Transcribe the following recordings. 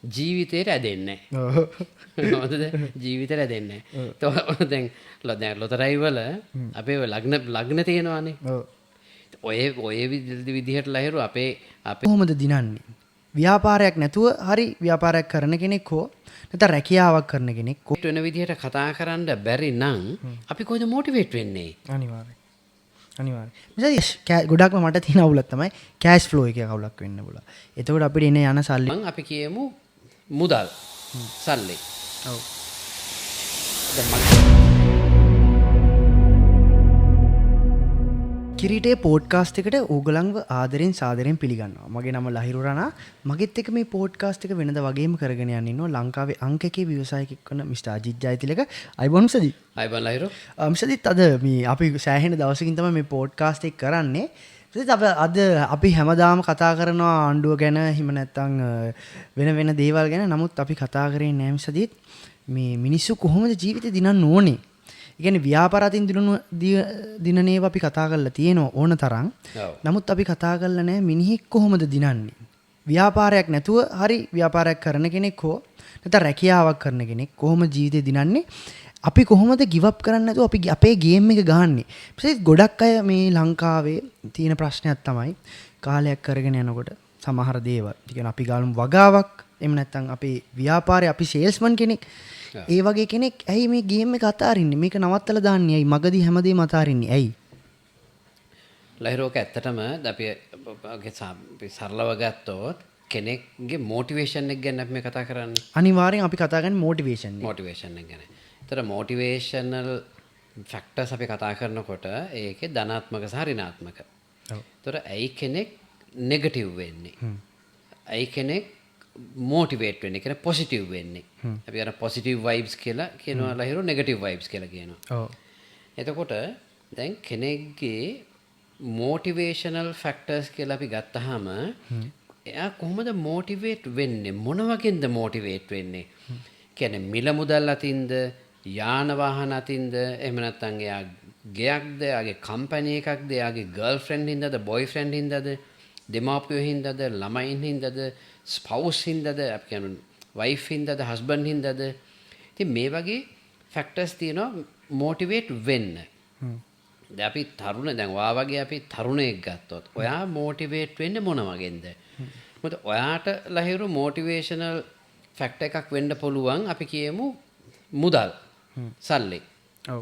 ජීවිතේට ඇදෙන්නේ නැහැ. හොඳද? ජීවිතේට ඇදෙන්නේ නැහැ. දැන් ලොතරැයි වල අපේ ලග්න තියෙනවානේ. ඔය විදිහට ලහිරු අපේ කොහොමද දිනන්නේ? ව්‍යාපාරයක් නැතුව හරි ව්‍යාපාරයක් කරන කෙනෙක් හෝ නැත්නම් රැකියාවක් කරන කෙනෙක් වෙන විදිහට කතා කරන්න බැරි නම් අපි කොහෙද මොටිවේට් වෙන්නේ? අනිවාර්යයෙන්. ගොඩක්ම මට තියෙන අවුලක් තමයි කෑෂ් ෆ්ලෝ එකේ අවුලක් වෙන්න පුළුවන්. එතකොට අපිට එන යන සල්ලි අපි කියමු මුදල් සල්ලි. ඔව්. කිරීටේ පෝඩ්කාස්ට් එකට ඕගලන්ව ආදරෙන් සාදරයෙන් පිළිගන්නවා. මගේ නම ලහිරු රණා. මගෙත් එක්ක මේ පෝඩ්කාස්ට් එක වෙනද වගේම කරගෙන යන්න ඉන්නවා ලංකාවේ අංක 1 ව්‍යවසායකෙක් වන මිස්ටර් අජිත් ජයතිලක. අයිබෝන් සදි. අයිබෝන් ලහිරු. සදිත් අද මේ අපි සෑහෙන දවසකින් තමයි මේ පෝඩ්කාස්ට් එක කරන්නේ. අද අපි හැමදාම කතා කරනවා ආණ්ඩුව ගැන හිම නැත්තම් වෙන දේවල් ගැන. නමුත් අපි කතා කරේ නෑ සදිත් මේ මිනිස්සු කොහොමද ජීවිතේ දිනන්න ඕනේ. ඒ කියන්නේ ව්‍යාපාරයෙන් දිනනේව අපි කතා කරලා තියෙනවා ඕන තරම්. නමුත් අපි කතා කරලා නෑ මිනිහෙක් කොහොමද දිනන්නේ. ව්‍යාපාරයක් නැතුව හරි ව්‍යාපාරයක් කරන කෙනෙක් හෝ නැත්නම් රැකියාවක් කරන කෙනෙක් කොහොම ජීවිතේ දිනන්නේ. අපි කොහොමද ගිව් අප් කරන්නේ නැතුව අපි අපේ ගේම් එක ගහන්නේ. ඊපස්සේ ගොඩක් අය මේ ලංකාවේ තියෙන ප්‍රශ්නයක් තමයි කාලයක් කරගෙන යනකොට සමහර දේවල්. ඒ කියන්නේ අපි ගාලමු වගාවක් එහෙම නැත්නම් අපේ ව්‍යාපාරේ අපි සේල්ස්මන් කෙනෙක්. ඒ වගේ කෙනෙක් ඇයි මේ ගේම් එක අතාරින්නේ? මේක නවත්තලා දාන්නේ ඇයි? මගදී හැමදේම අතාරින්නේ ඇයි? ලහිරෝක ඇත්තටම අපි සරලව ගත්තොත් කෙනෙක්ගේ මොටිවේෂන් එක ගැන අපි මේ කතා කරන්නේ. අනිවාර්යෙන් අපි කතා කරන්නේ මොටිවේෂන් එක. මොටිවේෂන් එක ගැන. ඒතර මොටිවේෂනල් ෆැක්ටර්ස් අපි කතා කරනකොට ඒකේ ධනාත්මක සහ ඍණාත්මක. ඔව්. ඒතර ඇයි කෙනෙක් නෙගටිව් වෙන්නේ? ඇයි කෙනෙක් මොටිවේට් වෙන්නේ? කියන පොසිටිව් වෙන්නේ. අපි අර පොසිටිව් වයිබ්ස් කියලා කියනවා ලහිරු නෙගටිව් වයිබ්ස් කියලා කියනවා. ඔව්. එතකොට දැන් කෙනෙක්ගේ මොටිවේෂනල් ෆැක්ටර්ස් කියලා අපි ගත්තාම එයා කොහොමද මොටිවේට් වෙන්නේ? මොන වගේන්ද මොටිවේට් වෙන්නේ? කියන්නේ මිල මුදල් අතින්ද, යාන වාහන අතින්ද, එහෙම නැත්නම් එයා ගෙයක්ද, එයාගේ කම්පැනි එකක්ද, එයාගේ ගර්ල්ෆ්‍රෙන්ඩ් හින්දාද, බොයිෆ්‍රෙන්ඩ් හින්දාද, දෙමාපියෝ හින්දාද, ළමයින් හින්දාද, ස්පවුස් හින්දාද, අපි කියන්නේ වයිෆ් හින්දාද, හස්බන්ඩ් හින්දාද. ඉතින් මේ වගේ ෆැක්ටර්ස් තියෙනවා මොටිවේට් වෙන්න. දැන් අපි දැන් ඔයා වගේ අපි තරුණයෙක් ගත්තොත් ඔයා මොටිවේට් වෙන්නේ මොන වගේන්ද? මොකද ඔයාට ලහිරු මොටිවේෂනල් ෆැක්ටර් එකක් වෙන්න පුළුවන් අපි කියමු මුදල් සල්ලි. ඔව්.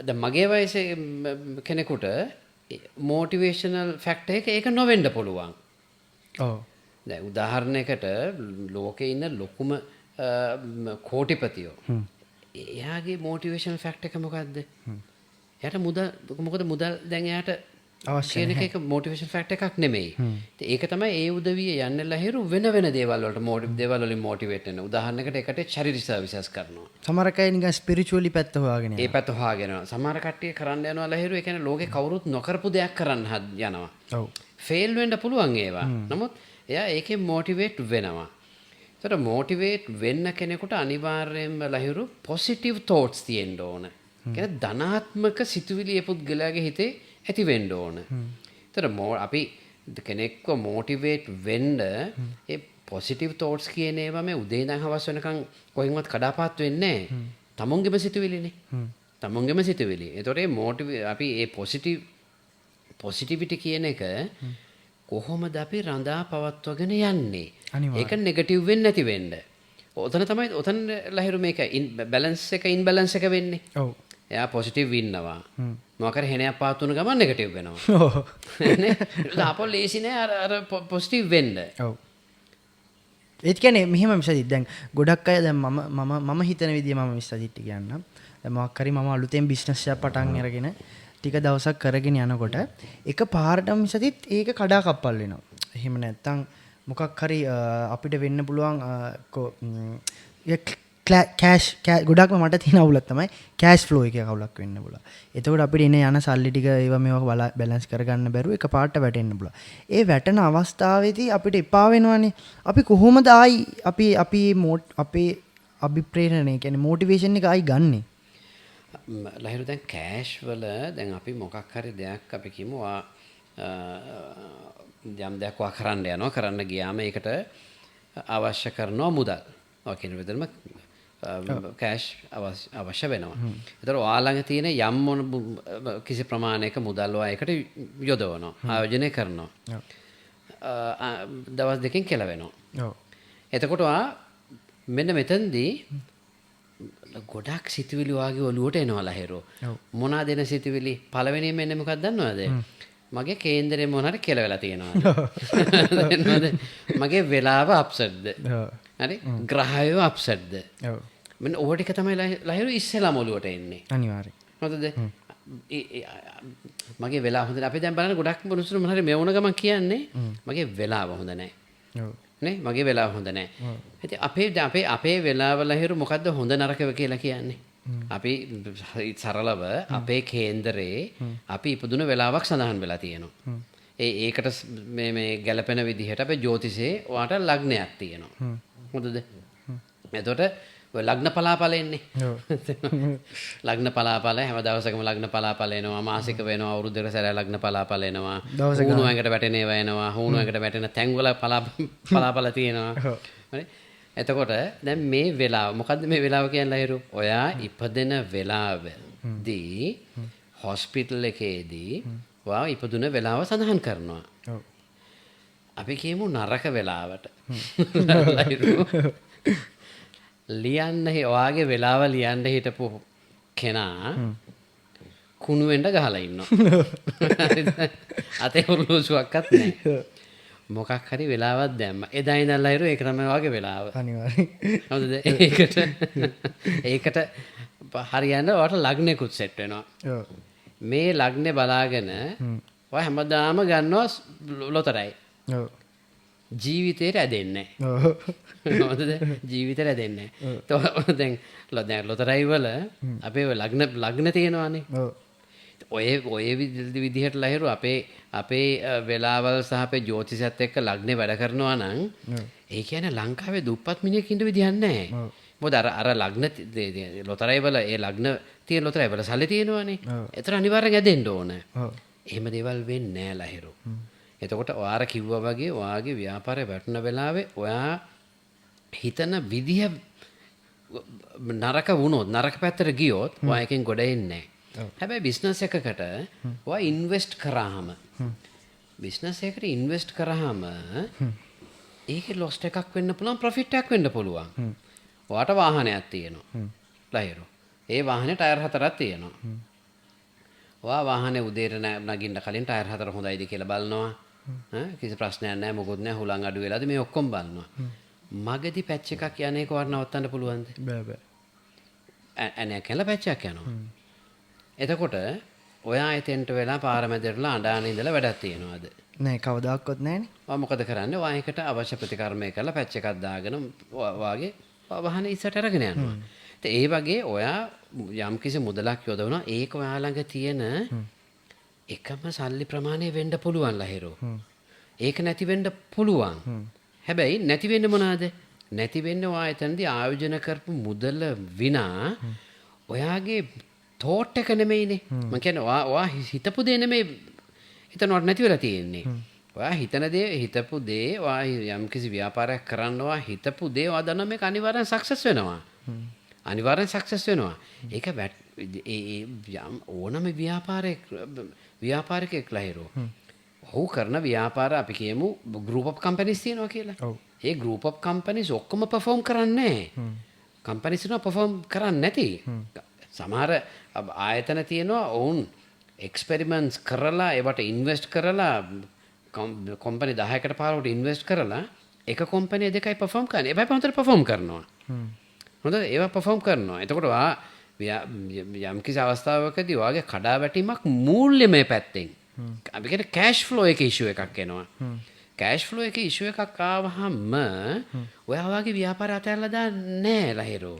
දැන් මගේ වයසේ කෙනෙකුට මොටිවේෂනල් ෆැක්ටර් එක ඒක නොවෙන්න පුළුවන්. ඔව්. දැන් උදාහරණයකට ලෝකේ ඉන්න ලොකුම කෝටිපතියෝ එයාගේ මොටිවේෂනල් ෆැක්ටර් එක මොකද්ද? එයාට මොකද මුදල් දැන් එයාට අවශ්‍ය කියන එක මොටිවේෂන් ෆැක්ටර් එකක් නෙමෙයි. ඒක තමයි ඒ උදවිය යන්න ලහිරු වෙන දේවල් වලට දේවල් වලින් මොටිවේට් වෙන. උදාහරණයකට එකට චැරිටි සර්විසස් කරනවා. සමහර අය නිකන් ස්පිරිචුවලි පැත්ත හොයාගෙන යනවා. ඒ පැත්ත හොයාගෙන යනවා. සමහර කට්ටිය කරන්න යනවා ලහිරු ඒ කියන්නේ ලෝකේ කවුරුත් නොකරපු දෙයක් කරන්න යනවා. ඔව්. ෆේල් වෙන්න පුළුවන් ඒවා. නමුත් එයා ඒකෙන් මොටිවේට් වෙනවා. ඒතර මොටිවේට් වෙන්න කෙනෙකුට අනිවාර්යයෙන්ම ලහිරු පොසිටිව් තෝට්ස් තියෙන්න ඕන. කියන්නේ ධනාත්මක සිතුවිලි ඒ පුද්ගලයාගේ හිතේ ඇති වෙන්න ඕන. ඒතර අපි කෙනෙක්ව මොටිවේට් වෙන්න ඒ පොසිටිව් තෝට්ස් කියන ඒවා මේ උදේ ඉඳන් හවස වෙනකන් කොහෙන්වත් කඩාපාත් වෙන්නේ නැහැ. තමුන්ගේම සිතුවිලිනේ. තමුන්ගේම සිතුවිලි. ඒතකොට අපි ඒ පොසිටිවිටි කියන එක කොහොමද අපි රඳා පවත්වාගෙන යන්නේ? ඒක නෙගටිව් වෙන්නේ නැති වෙන්න. ඔතන ලහිරු මේක බැලන්ස් එක ඉන්බැලන්ස් එක වෙන්නේ. ඔව්. එයා පොසිටිව් ඉන්නවා. මොකද හෙනයක් පාත් වුණ ගමන් නෙගටිව් වෙනවා. ඔව්. නේ? ලාපො ලේසි නෑ අර පොසිටිව් වෙන්න. ඔව්. ඒ කියන්නේ මෙහෙම මිසදිත් දැන් ගොඩක් අය දැන් මම හිතන විදිය මම මිසදිත් කියන්නම්. දැන් මොකක් හරි මම අලුතෙන් බිස්නස් එකක් පටන් අරගෙන ටික දවසක් කරගෙන යනකොට එක පාරටම මිසදිත් ඒක කඩාකප්පල් වෙනවා. එහෙම නැත්තම් මොකක් හරි අපිට වෙන්න පුළුවන් කෑෂ් ගොඩක්ම මට තියෙන අවුලක් තමයි කෑෂ් ෆ්ලෝ එකේ අවුලක් වෙන්න පුළුවන්. එතකොට අපිට එන යන සල්ලි ටික ඒවා මේවා බැලන්ස් කරගන්න බැරුව එක පාට වැටෙන්න පුළුවන්. ඒ වැටෙන අවස්ථාවේදී අපිට එපා වෙනවනේ. අපි කොහොමද අපේ අභිප්‍රේරණය කියන්නේ මොටිවේෂන් එක ආයි ගන්නෙ? ලහිරු දැන් කෑෂ් වල දැන් අපි මොකක් හරි දෙයක් අපි කියමු යම් දෙයක් කරන්න යනවා කරන්න ගියාම ඒකට අවශ්‍ය කරනවා මුදල්. ඔය කියන විදිහටම කෑෂ් අවශ්‍ය වෙනවා. ඒතර ඔයාලඟ තියෙන යම් මොන කිසි ප්‍රමාණයක මුදල් ඔයාලකට යොදවනවා. ආයෝජනය කරනවා. දවස් දෙකකින් කෙලවෙනවා. එතකොට මෙන්න මෙතනදී ගොඩක් සිතුවිලි වාගේ ඔලුවට එනවා ලහිරෝ. මොනවා දෙන සිතුවිලි පළවෙනිම එන්නේ මොකක්ද දන්නවද? මගේ කේන්දරේ මොනවාරි කෙලවෙලා තියෙනවා. මගේ වෙලාව අප්සෙට්ද? හරි? ග්‍රහයෝ අප්සෙට්ද? මෙන්න ඕක ටික තමයි ලහිරෝ ඉස්සෙල්ලාම ඔලුවට එන්නේ. අනිවාර්යයෙන්. හොඳද? මගේ වෙලාව හොඳ නැහැ. අපි දැන් බලන්න ගොඩක් මිනිස්සු මොනවාරි මේ වුණ ගමන් කියන්නේ මගේ වෙලාව හොඳ නැහැ. නේ මගේ වෙලාව හොඳ නැහැ. ඉතින් අපේ වෙලාව ලහිරු මොකද්ද හොඳ නරක කියලා කියන්නේ? අපි සරලව අපේ කේන්දරේ අපි ඉපදුන වෙලාවක් සඳහන් වෙලා තියෙනවා. ඒකට මේ ගැළපෙන විදිහට අපේ ජ්‍යොතිෂයේ වාට ලග්නයක් තියෙනවා. හොඳද? එතකොට ඔය ලග්න පලාපල එන්නේ. ලග්න පලාපල හැම දවසකම ලග්න පලාපල එනවා. මාසික වෙනවා. අවුරුද්දකට සැරයක් ලග්න පලාපල එනවා. හුණු ඇඟට වැටෙන ඒවා එනවා. හුණු ඇඟට වැටෙන තැන්වල පලාපල තියෙනවා. හරි? එතකොට දැන් මේ වෙලාව මොකද්ද මේ වෙලාව කියන්නේ ලහිරු? ඔයා ඉපදෙන වෙලාවදී හොස්පිටල් එකේදී ඔයා ඉපදුන වෙලාව සඳහන් කරනවා. අපි කියමු නරක වෙලාවට. ලහිරු ලියන්න ඔයාගේ වෙලාව ලියන්න හිටපු කෙනා කුණු වෙන්න ගහලා ඉන්නවා. අතේ උරුසුවක්වත් නැහැ. මොකක් හරි වෙලාවක් දැම්ම. එදා ඉඳන් ලහිරු ඒක තමයි ඔයාගේ වෙලාව. අනිවාර්යයෙන්. හරිද? ඒකට හරියන්න ඔයාට ලග්නෙකුත් සෙට් වෙනවා. මේ ලග්නේ බලාගෙන ඔයා හැමදාම ගන්නවා ලොතරැයි. ජීවිතේට ඇදෙන්නේ නැහැ. හොඳද? ජීවිතේට ඇදෙන්නේ නැහැ. දැන් ලොතරැයි වල අපේ ලග්න තියෙනවානේ. ඔය විදිහට ලහිරු අපේ වෙලාවල් සහ අපේ ජ්‍යොතිෂයත් එක්ක ලග්නේ වැඩ කරනවා නම් ඒ කියන්නේ ලංකාවේ දුප්පත් මිනිහෙක් ඉන්න විදිහක් නැහැ. මොකද අර ලග්න ලොතරැයි වල ඒ ලග්න තියෙන ලොතරැයි වල සල්ලි තියෙනවානේ. ඒතර අනිවාර්යෙන් ඇදෙන්න ඕන. එහෙම දේවල් වෙන්නේ නැහැ ලහිරු. එතකොට ඔයාර කිව්වා වගේ ඔයාගේ ව්‍යාපාරය වැටුණ වෙලාවේ ඔයා හිතන විදිහ නරක වුණොත් නරක පැත්තට ගියොත් ඔයා එකෙන් ගොඩ එන්නේ නැහැ. හැබැයි බිස්නස් එකකට ඔයා ඉන්වෙස්ට් කරාම බිස්නස් එකකට ඉන්වෙස්ට් කරාම ඒකේ ලොස් එකක් වෙන්න පුළුවන් ප්‍රොෆිට් එකක් වෙන්න පුළුවන්. ඔයාට වාහනයක් තියෙනවා. ලහිරු. ඒ වාහනේ ටයර් 4ක් තියෙනවා. ඔයා වාහනේ උදේට නගින්න කලින් ටයර් 4 හොඳයිද කියලා බලනවා. කිසි ප්‍රශ්නයක් නැහැ මොකොත් නැහැ හුලං අඩු වෙලාද මේ ඔක්කොම බලනවා. මගදී පැච් එකක් යන්නේ කොහොමද නවත්තන්න පුළුවන්ද? බෑ. අනේ කියලා පැච් එකක් යනවා. එතකොට ඔයා එතෙන්ට වෙලා පාර මැදටලා අඬාන ඉඳලා වැඩක් තියනවාද? නෑ කවදාවත් නෑනේ. ඔයා මොකද කරන්නේ? ඔයා ඒකට අවශ්‍ය ප්‍රතිකර්මය කරලා පැච් එකක් දාගෙන වාගේ වාහනේ ඉස්සට අරගෙන යනවා. ඒ වගේ ඔයා යම්කිසි මුදලක් යොදවනවා ඒක ඔයා ළඟ තියෙන එකම සල්ලි ප්‍රමාණය වෙන්න පුළුවන් ලහිරෝ. ඒක නැති වෙන්න පුළුවන්. හැබැයි නැති වෙන්නේ මොනවාද? නැති වෙන්නේ ඔයා එතනදී ආයෝජන කරපු මුදල විනා ඔයාගේ තෝට් එක නෙමෙයිනේ. මම කියන්නේ ඔයා හිතපු දේ නෙමෙයි එතනට නැති වෙලා තියෙන්නේ. ඔයා හිතන දේ හිතපු දේ ඔයා යම්කිසි ව්‍යාපාරයක් කරන්න ඔයා හිතපු දේ ඔයා දන්නා මේක අනිවාර්යෙන් සක්සස් වෙනවා. අනිවාර්යෙන් සක්සස් වෙනවා. ඒක ඕනම ව්‍යාපාරිකයෙක් ලහිරෝ. ඔහු කරන ව්‍යාපාර අපි කියමු ගෲප් ඔෆ් කම්පැනිස් තියෙනවා කියලා. ඒ ගෲප් ඔෆ් කම්පැනිස් ඔක්කොම පර්ෆෝම් කරන්නේ නැහැ. කම්පැනිස් වල පර්ෆෝම් කරන්නේ නැති. සමහර ආයතන තියෙනවා ඔවුන් එක්ස්පෙරිමන්ට්ස් කරලා ඒවට ඉන්වෙස්ට් කරලා කම්පැනි 10කට 15කට ඉන්වෙස්ට් කරලා එක කම්පැනි දෙකයි පර්ෆෝම් කරන්නේ. ඒබයි හොඳට පර්ෆෝම් කරනවා. හොඳද? ඒවා පර්ෆෝම් කරනවා. එතකොට යම් කිසි අවස්ථාවකදී ඔයාගේ කඩාවැටීමක් මූල්‍යමය පැත්තෙන් අපි කියන්නේ කෑෂ් ෆ්ලෝ එකේ ඉෂුව එකක් එනවා. කෑෂ් ෆ්ලෝ එකේ ඉෂුව එකක් ආවහම ඔයා ඔයාගේ ව්‍යාපාරය අතහැරලා දාන්නේ නැහැ ලහිරෝ.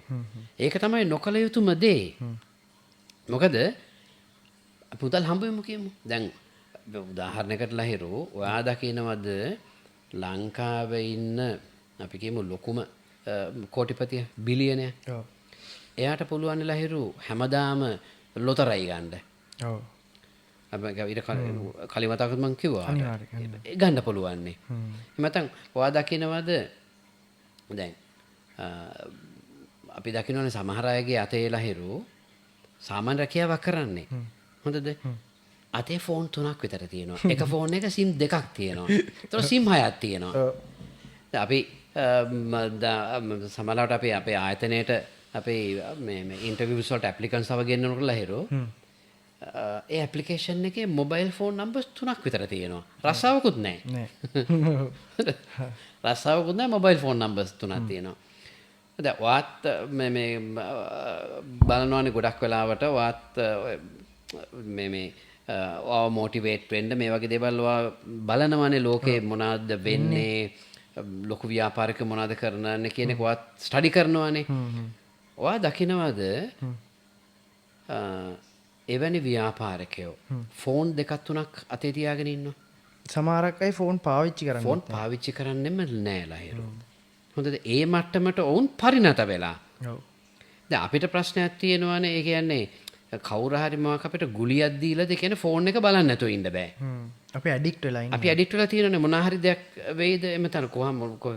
ඒක තමයි නොකල යුතුම දේ. මොකද පුතල් හම්බෙමු කියමු. දැන් උදාහරණයකට ලහිරෝ ඔයා දකිනවද ලංකාවේ ඉන්න අපි කියමු ලොකුම කෝටිපතිය බිලියනය. එයාට පුළුවන් ලහිරු හැමදාම ලොතරැයි ගන්න. ඔව්. ඊට කලිමතකුත් මං කිව්වා. ගන්න පුළුවන් නේ. එහෙම නැත්නම් ඔයා දකිනවද දැන් අපි දකිනවනේ සමහර අයගේ අතේ ලහිරු සාමාන්‍ය රැකියාවක් කරන්නේ. හොඳද? අතේ ෆෝන් 3ක් විතර තියෙනවා. එක ෆෝන් එක SIM 2ක් තියෙනවා. ඒතකොට SIM 6ක් තියෙනවා. දැන් අපි සමහරවිට අපි අපේ ආයතනයේට අපේ මේ ඉන්ටර්විව්ස් වලට ඇප්ලිකන්ට්ස් අව ගෙන්නනකොට ලහිරු ඒ ඇප්ලිකේෂන් එකේ මොබයිල් ෆෝන් නම්බර්ස් 3ක් විතර තියෙනවා. රස්සාවකුත් නැහැ. රස්සාවකුත් නැහැ මොබයිල් ෆෝන් නම්බර්ස් 3ක් තියෙනවා. දැන් වාත් මේ බලනවානේ ගොඩක් වෙලාවට වාත් මේ මොටිවේට් වෙන්න මේ වගේ දේවල් බලනවානේ ලෝකේ මොනවද වෙන්නේ ලොකු ව්‍යාපාරික මොනවද කරනන්නේ කියන එක වාත් ස්ටඩි කරනවානේ. ඔයා දකිනවද එවැනි ව්‍යාපාරිකයෝ ෆෝන් දෙකක් තුනක් අතේ තියාගෙන ඉන්නවා. සමහරක් අය ෆෝන් පාවිච්චි කරන්නේ ෆෝන් පාවිච්චි කරන්නෙම නෑ ලහිරු. හොඳද? ඒ මට්ටමට ඔවුන් පරිණත වෙලා. ඔව්. දැන් අපිට ප්‍රශ්නයක් තියෙනවානේ. ඒ කියන්නේ කවුරු හරි මොකක් අපිට ගුලියක් දීලාද කියන්නේ ෆෝන් එක බලන්න නැතුව ඉන්න බෑ. අපි ඇඩික්ට් වෙලා ඉන්නේ. අපි ඇඩික්ට් වෙලා තියෙනනේ මොනවා හරි දෙයක් වෙයිද එමෙතන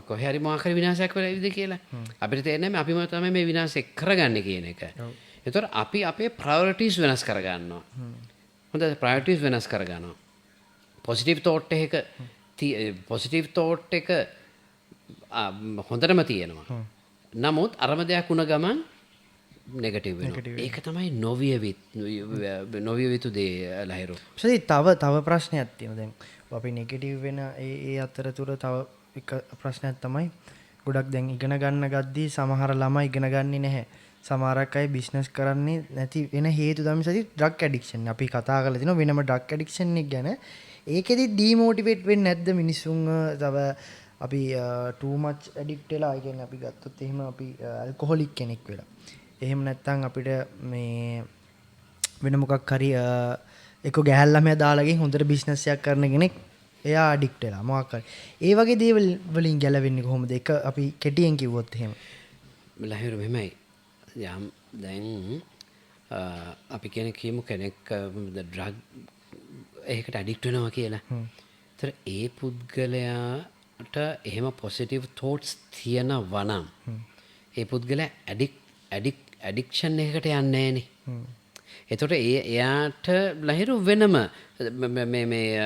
කොහේ හරි මොකක් හරි විනාශයක් වෙයිද කියලා. අපිට තේරෙන්නේ නැහැ අපිම තමයි මේ විනාශය කරගන්නේ කියන එක. ඒතර අපි අපේ ප්‍රයොරිටිස් වෙනස් කරගන්නවා. හොඳද? ප්‍රයොරිටිස් වෙනස් කරගන්නවා. පොසිටිව් තෝට් එක පොසිටිව් තෝට් එක හොඳටම තියෙනවා. නමුත් අරම දෙයක් වුණ ගමන් නෙගටිව් වෙනවා. ඒක තමයි නොවිය යුතු දේ ලහිරු. තව ප්‍රශ්නයක් තියෙනවා. දැන් අපි නෙගටිව් වෙන ඒ අතරතුර තව එක ප්‍රශ්නයක් තමයි ගොඩක් දැන් ඉගෙන ගන්න ගද්දී සමහර ළමයි ඉගෙන ගන්නේ නැහැ. සමහරක් අය බිස්නස් කරන්නේ නැති වෙන හේතු තමයි සති ඩ්‍රග් ඇඩික්ෂන්. අපි කතා කරලා තිනවා වෙනම ඩ්‍රග් ඇඩික්ෂන් එක ගැන. ඒකෙදි ඩීමෝටිවේට් වෙන්නේ නැද්ද මිනිස්සුන්? තව අපි too much addict වෙලා කියන්නේ අපි ගත්තොත් එහෙම අපි ඇල්කොහොලික් කෙනෙක් වෙලා. එහෙම නැත්නම් අපිට මේ වෙන මොකක් හරි එක ගැහැල් ළමයා දාලා ගිහින් හොඳට බිස්නස් එකක් කරන කෙනෙක් එයා ඇඩික්ට් වෙලා මොකක් හරි. ඒ වගේ දේවල් වලින් ගැලවෙන්නේ කොහොමද? එක අපි කෙටියෙන් කිව්වොත් එහෙම. ලහිරු මෙහෙමයි. යම් දැන් අපි කියමු කෙනෙක් ඩ්‍රග් ඒකට ඇඩික්ට් වෙනවා කියලා. ඒතර ඒ පුද්ගලයාට එහෙම පොසිටිව් තෝට්ස් තියෙනවා නම් ඒ පුද්ගලයා ඇඩික්ෂන් එකකට යන්නේ නැහනේ. එතකොට එයාට ලහිරු වෙනම මේ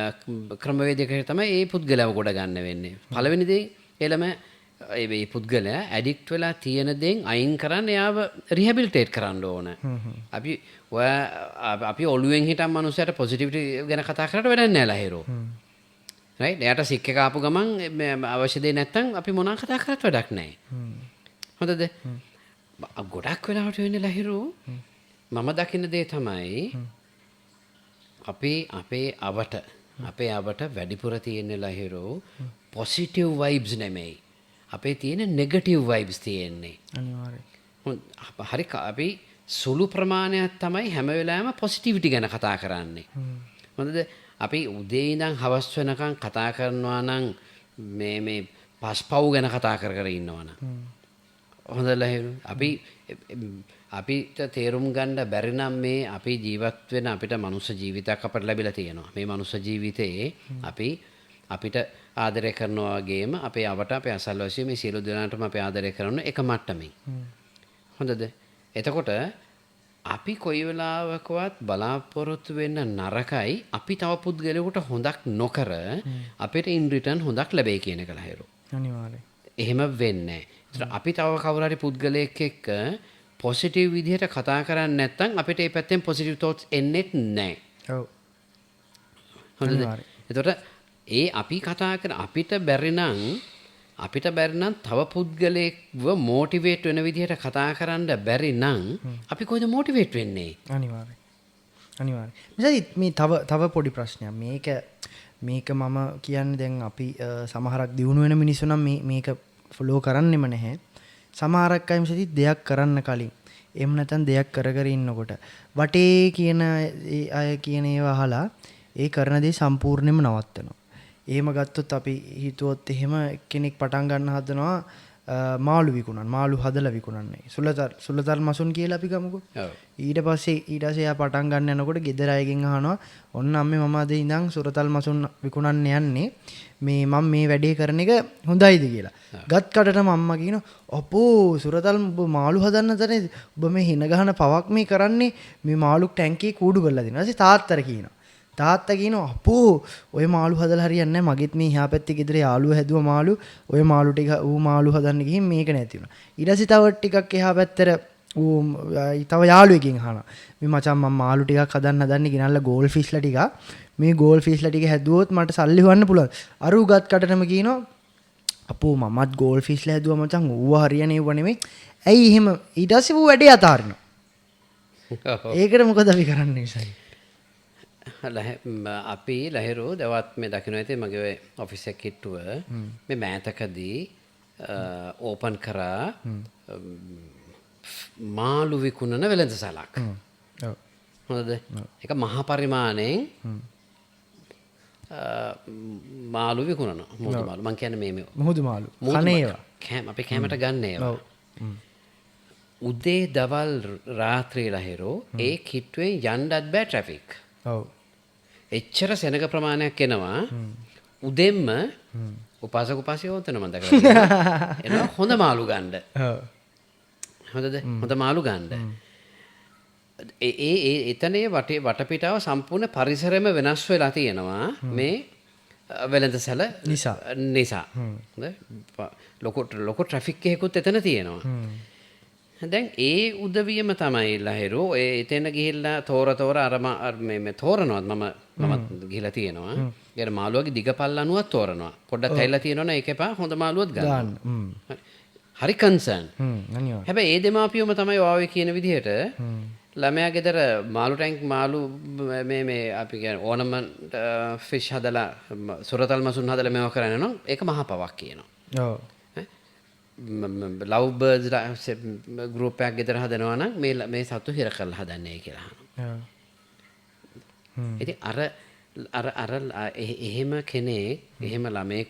ක්‍රමවේදයකට තමයි ඒ පුද්ගලයාව ගොඩ ගන්න වෙන්නේ. පළවෙනි දේ එළම ඒ පුද්ගලයා ඇඩික්ට් වෙලා තියෙන දේන් අයින් කරන්න එයාව රිහැබිලිටේට් කරන්න ඕන. අපි ඔළුවෙන් හිටන් මනුස්සයට පොසිටිවිටි ගැන කතා කරලා වැඩක් නැහැ ලහිරු. රයිට්? එයාට සික් එක ආපු ගමන් අවශ්‍ය දේ නැත්තම් අපි මොනවා කතා කරත් වැඩක් නැහැ. හොඳද? ගොඩක් වෙලාවට වෙන්නේ ලහිරු මම දකින දේ තමයි අපේ අවට වැඩිපුර තියෙන්නේ ලහිරු පොසිටිව් වයිබ්ස් නෙමෙයි. අපේ තියෙන නෙගටිව් වයිබ්ස් තියෙන්නේ. අනිවාර්යයෙන්. හරි අපි සුළු ප්‍රමාණයක් තමයි හැම වෙලාවෙම පොසිටිවිටි ගැන කතා කරන්නේ. හොඳද? අපි උදේ ඉඳන් හවස් වෙනකන් කතා කරනවා නම් මේ පස්පව් ගැන කතා කර ඉන්නවා නම් හොඳ ලහිරු අපිට තේරුම් ගන්න බැරි නම් මේ අපි ජීවත් වෙන අපිට මනුස්ස ජීවිතයක් අපට ලැබිලා තියෙනවා. මේ මනුස්ස ජීවිතයේ අපිට ආදරය කරනවා වගේම අපේ අවට අපේ අසල්වැසියෝ මේ සියලු දෙනාටම අපි ආදරය කරන එක මට්ටමින්. හොඳද? එතකොට අපි කොයි වෙලාවකවත් බලාපොරොත්තු වෙන්න නරකයි අපි තව පුද්ගලයෙකුට හොඳක් නොකර අපිට ඉන් රිටර්න් හොඳක් ලැබෙයි කියන එක ලහිරු. අනිවාර්යයෙන්. එහෙම වෙන්නේ නැහැ. අපි තව කවුරු හරි පුද්ගලයෙක් එක්ක පොසිටිව් විදිහට කතා කරන්නේ නැත්නම් අපිට මේ පැත්තෙන් පොසිටිව් තෝට්ස් එන්නේ නැහැ. ඔව්. හොඳද? එතකොට අපි කතා කර අපිට බැරි නම් තව පුද්ගලයෙක්ව මොටිවේට් වෙන විදිහට කතා කරන්න බැරි නම් අපි කොහෙද මොටිවේට් වෙන්නේ? අනිවාර්යයෙන්. මේ තව පොඩි ප්‍රශ්නයක්. මේක මම කියන්නේ දැන් අපි සමහරක් දියුණු වෙන මිනිස්සු නම් මේක ෆලෝ කරන්නෙම නැහැ. සමහරක් අය මිසති දෙයක් කරන්න කලින් එහෙම නැත්නම් දෙයක් කර ඉන්නකොට වටේ කියන අය කියන ඒවා අහලා ඒ කරන දේ සම්පූර්ණයෙන්ම නවත්තනවා. එහෙම ගත්තොත් අපි හිතුවොත් එහෙම කෙනෙක් පටන් ගන්න හදනවා මාළු විකුණන් මාළු හදලා විකුණන්නේ සුලතල් මසුන් කියලා අපි ගමුකෝ. ඊට පස්සේ එයා පටන් ගන්න යනකොට ගෙදර අයගෙන් අහනවා ඔන්න අම්මේ මම අද ඉඳන් සුරතල් මසුන් විකුණන්න යන්නේ මේ මම මේ වැඩේ කරන එක හොඳයිද කියලා. ගත් කටටම අම්මා කියනවා අපෝ සුරතල් ඔබ මාළු හදන්න තරේ ඔබ මේ හින ගහන පවක් මේ කරන්නේ මේ මාළු ටැංකියේ කූඩු කරලා දෙනවා. ඊට පස්සේ තාත්තට කියනවා. තාත්තා කියනවා අපෝ ඔය මාළු හදලා හරියන්නේ නැහැ මගෙත් මේ එහා පැත්තේ ගෙදර යාළුව හැදුවා මාළු ඔය මාළු ටික ඌ මාළු හදන්න ගිහින් මේක නැති වුණා. ඊට පස්සේ තව ටිකක් එහා පැත්තට ඌ තව යාළුවෙක්ගෙන් අහනවා මේ මචං මම මාළු ටිකක් හදන්නේ ගෙනල්ලා ගෝල් ෆිෂ්ලා ටික මේ ගෝල් ෆිෂ්ලා ටික හැදුවොත් මට සල්ලි හොයන්න පුළුවන්. අර උගත් කටටම කියනවා අපෝ මමත් ගෝල් ෆිෂ්ලා හැදුවා මචං ඌව හරියන්නේ ඌව නෙමෙයි. ඇයි එහෙම ඊට පස්සේ ඌ වැඩේ අතාරිනවා. ඒකට මොකද අපි කරන්නේ ඉතින්? අපි ලහිරු දවත් මේ දකින්න ඇති මගේ ඔෆිස් එක කිට්ටුව මේ මෑතකදී ඕපන් කරා මාළු විකුණන වෙළඳසැලක්. හොඳද? ඒක මහා පරිමාණයෙන් මාළු විකුණනවා. මුහුදු මාළු. මං කියන්නේ මේ මුහුදු මාළු. කණේවා. අපි කැමට ගන්න ඒවා. උදේ දවල් රාත්‍රී ලහිරු ඒ කිට්ටුවෙන් යන්නත් බෑ ට්‍රැෆික්. ඔව්. එච්චර සෙනග ප්‍රමාණයක් එනවා උදෙන්ම උපාසක උපාසිකවන්තන මම දැකලා එනවා හොඳ මාළු ගන්න. ඔව්. හොඳද? හොඳ මාළු ගන්න. එතනේ වටපිටාව සම්පූර්ණ පරිසරෙම වෙනස් වෙලා තියෙනවා මේ වෙළඳසැල නිසා. ලොකු ට්‍රැෆික් එකකුත් එතන තියෙනවා. දැන් ඒ උදවියම තමයි ලහිරු එතන ගිහිල්ලා තෝර අර මේ තෝරනවත් මම ගිහිල්ලා තියෙනවා. ඊට මාළුවගේ දිග පල්ල අනුවත් තෝරනවා. පොඩ්ඩක් තැයිලා තියෙනවනේ ඒක එපා හොඳ මාළුවත් ගන්න. හරි කන්සර්න්. හැබැයි ඒ දෙමාපියෝම තමයි ඔයාවේ කියන විදිහට ළමයා ගෙදර මාළු මේ අපි කියන්නේ ඕනමන්ට් ෆිෂ් හදලා සුරතල් මසුන් හදලා මේව කරන්නේ නෝ ඒක මහා පවක් කියනවා. ඔව්. ලව් බර්ඩ්ස් ගෲප් එකක් ගෙදර හදනවා නම් මේ සතු හිර කරලා හදන්නේ කියලා අහනවා. ඉතින් අර එහෙම කෙනෙක් එහෙම ළමෙක්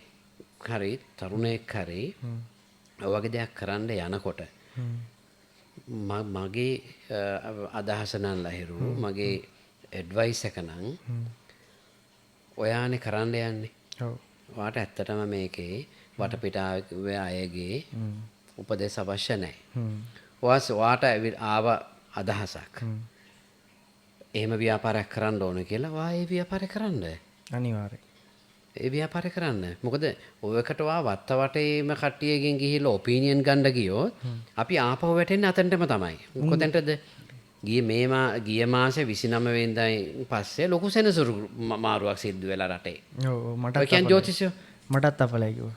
හරි තරුණයෙක් හරි ඔයගේ දෙයක් කරන්න යනකොට මගේ අදහස නම් ලහිරු මගේ ඇඩ්වයිස් එක නම් ඔයානේ කරන්න යන්නේ. ඔව්. ඔයාට ඇත්තටම මේකේ වටපිටාවේ අයගේ උපදෙස් අවශ්‍ය නැහැ. ඔයාට ආව අදහසක්. එහෙම ව්‍යාපාරයක් කරන්න ඕන කියලා ඔයා ඒ ව්‍යාපාරය කරන්න. අනිවාර්යයෙන්. ඒ ව්‍යාපාරය කරන්න. මොකද ඔයකට ඔයා වටේම කට්ටියගෙන් ගිහිල්ලා ඔපිනියන් ගන්න ගියොත් අපි ආපහු වැටෙන්නේ අතනටම තමයි. කොතෙන්ටද? ගිය මාසේ 29 වෙනිදා පස්සේ ලොකු සෙනසුරු මාරුවක් සිද්ධ වෙලා රටේ. ඔව් මට කියන්නේ ජ්‍යොතිෂය මටත් අපලයි කිව්වා.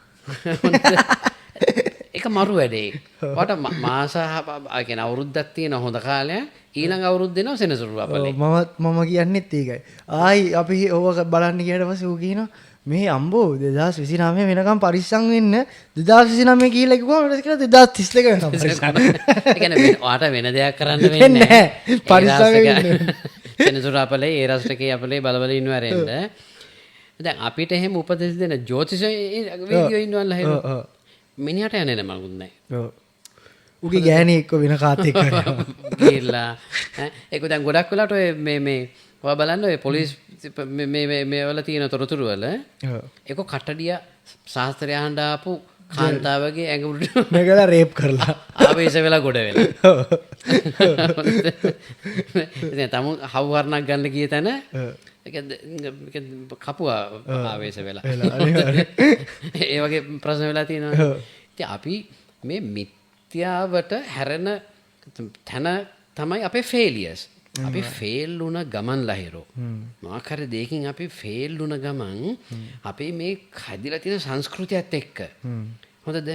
ඒක මරු වැඩේ. වට මාස කියන්නේ අවුරුද්දක් තියෙන හොඳ කාලයක් ඊළඟ අවුරුද්ද දෙනවා සෙනසුරු අපලේ. මම කියන්නෙත් ඒකයි. ආයි අපි ඕක බලන්න ගියට පස්සේ ඌ කියනවා මේ අම්බෝ 2029 වෙනකම් පරිස්සම් වෙන්න 2029 කියලා කිව්වම ඊට පස්සේ 2032 වෙනකම් පරිස්සම්. ඒ කියන්නේ ඔයාට වෙන දෙයක් කරන්න වෙන්නේ නැහැ. පරිස්සම් වෙන්න. සෙනසුරු අපලේ ඒ රාෂ්ට්‍රකීය අපලේ බලවල ඉන්නවරෙන්ද. දැන් අපිට එහෙම උපදෙස් දෙන ජ්‍යොතිෂ වීඩියෝ ඉන්නවල්ලා එහෙම. මිනිහට යන්නේ නැහැ මං නැහැ. ඔව්. උගේ ගෑණි එක්ක වෙන කාත් එක්ක ගිහිල්ලා ඒක දැන් ගොඩක් වෙලාට ඔය මේ ඔයා බලන්න ඔය පොලිස් මේ වල තියෙන තොරතුරු වල ඒක කට්ටඩිය ශාස්ත්‍රය අහන්න ආපු කාන්තාවගේ ඇඟ උඩට මේකලා රේප් කරලා ආවේශ වෙලා ගොඩ වෙලා. ඉතින් තමුන් හවුහරණක් ගන්න ගිය තැන ඒක කපුවා ආවේශ වෙලා. ඒ වගේ ප්‍රශ්න වෙලා තියෙනවා. ඉතින් අපි මේ මිත්‍යාවට හැරෙන තැන තමයි අපේ ෆේලියර්ස්. අපි ෆේල් වුණ ගමන් ලහිරෝ. මොකක් හරි දෙයකින් අපි ෆේල් වුණ ගමන් අපි මේ හැදිලා තියෙන සංස්කෘතියත් එක්ක හොඳද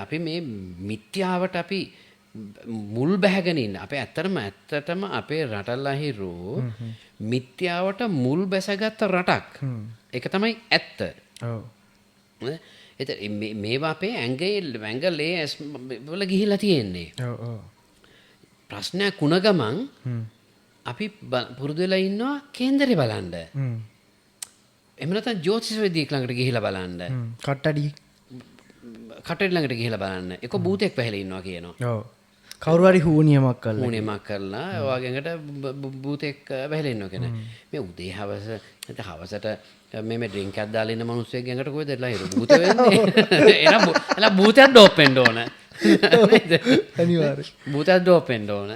අපි මේ මිත්‍යාවට අපි මුල් බැහැගෙන ඉන්න. අපේ ඇත්තටම අපේ රට ලහිරෝ මිත්‍යාවට මුල් බැසගත් රටක්. ඒක තමයි ඇත්ත. ඔව්. මේවා අපේ ඇඟලේ වල ගිහිලා තියෙන්නේ. ඔව් ඔව්. ප්‍රශ්නයක් වුණ ගමන් අපි පුරුදු වෙලා ඉන්නවා කේන්දරේ බලන්න. එහෙම නැත්නම් ජ්‍යොතිෂ වේදිකෙක් ළඟට ගිහිලා බලන්න. කටට ළඟට ගිහිල්ලා බලන්න. එක භූතෙක් පැහැලා ඉන්නවා කියනවා. ඔව්. කවුරු හරි හූනියමක් කළා. හූනියමක් කරලා ඔයාගෙන්කට භූතෙක් පැහැලා ඉන්නවා කියන. මේ උදේ හවස හවසට මේ ඩ්‍රින්ක් එකක් දාලා ඉන්න මිනිස්සෙක් ගඟට කොහෙද ලහිරු භූත වෙන්නේ? එලා භූතයක් ඩෝප් වෙන්න ඕන. අනිවාර්යයෙන්. භූතයක් ඩෝප් වෙන්න ඕන.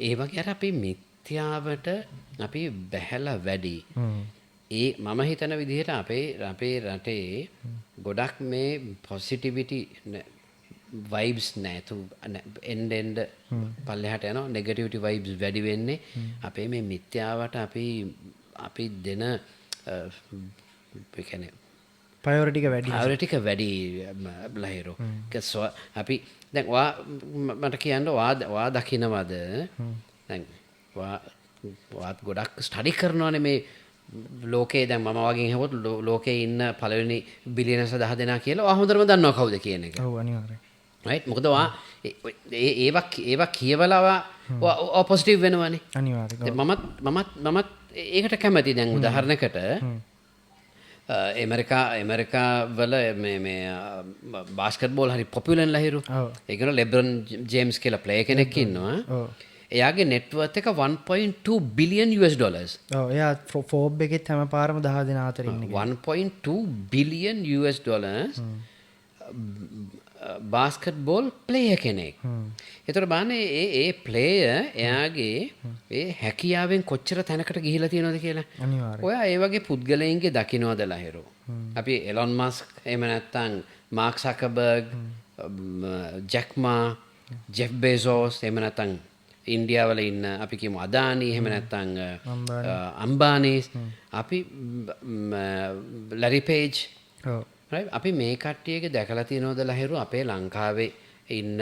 ඒ වගේ අර අපි මිත්‍යාවට අපි බැහැලා වැඩි. ඒ මම හිතන විදිහට අපේ රටේ ගොඩක් මේ පොසිටිවිටි වයිබ්ස් නැතු එන්ඩ පල්ලෙහාට යනවා නෙගටිවිටි වයිබ්ස් වැඩි වෙන්නේ අපේ මේ මිත්‍යාවට අපි දෙන කියන්නේ ප්‍රයොරිටික වැඩි ලහිරු. අපි දැන් මට කියන්න වා දකින්නවද දැන් වාත් ගොඩක් ස්ටඩි කරනවානේ මේ ලෝකේ දැන් මම වගේ හෙවොත් ලෝකේ ඉන්න පළවෙනි බිලියනර්ස් 10 දෙනා කියලා ඔයා හොඳටම දන්නවා කවුද කියන එක. ඔව් අනිවාර්යයෙන්. රයිට් මොකද ඔයා ඒවා කියවලා ඔයා පොසිටිව් වෙනවනේ. අනිවාර්යයෙන්. මමත් ඒකට කැමති දැන් උදාහරණයකට ඇමරිකා වල මේ බාස්කට්බෝල් හරි පොපුලර් ලහිරු. ඒ කියන්නේ ලෙබ්‍රන් ජේම්ස් කියලා ප්ලේයර් කෙනෙක් ඉන්නවා. එයාගේ net worth එක 1.2 billion US dollars. ඔව් එයා ෆෝබ් එකෙත් හැම පාරම 10 දෙනා අතර ඉන්නේ. 1.2 billion US dollars බාස්කට්බෝල් ප්ලේයර් කෙනෙක්. ඒතර බලන්න ඒ ප්ලේයර් එයාගේ ඒ හැකියාවෙන් කොච්චර තැනකට ගිහිලා තියෙනවද කියලා. අනිවාර්යයෙන්. ඔයා ඒ වගේ පුද්ගලයන්ගේ දකින්නවද ලහිරු? අපි එලොන් මස්ක් එහෙම නැත්නම් මාර්ක් සකර්බර්ග්, ජැක් මා, ජෙෆ් බේසෝස් එහෙම නැත්නම් ඉන්දියාවල ඉන්න අපි කියමු අදානි එහෙම නැත්නම් අම්බානි අපි ලැරි පේජ් අපි මේ කට්ටියගේ දැකලා තියෙනවද ලහිරු අපේ ලංකාවේ ඉන්න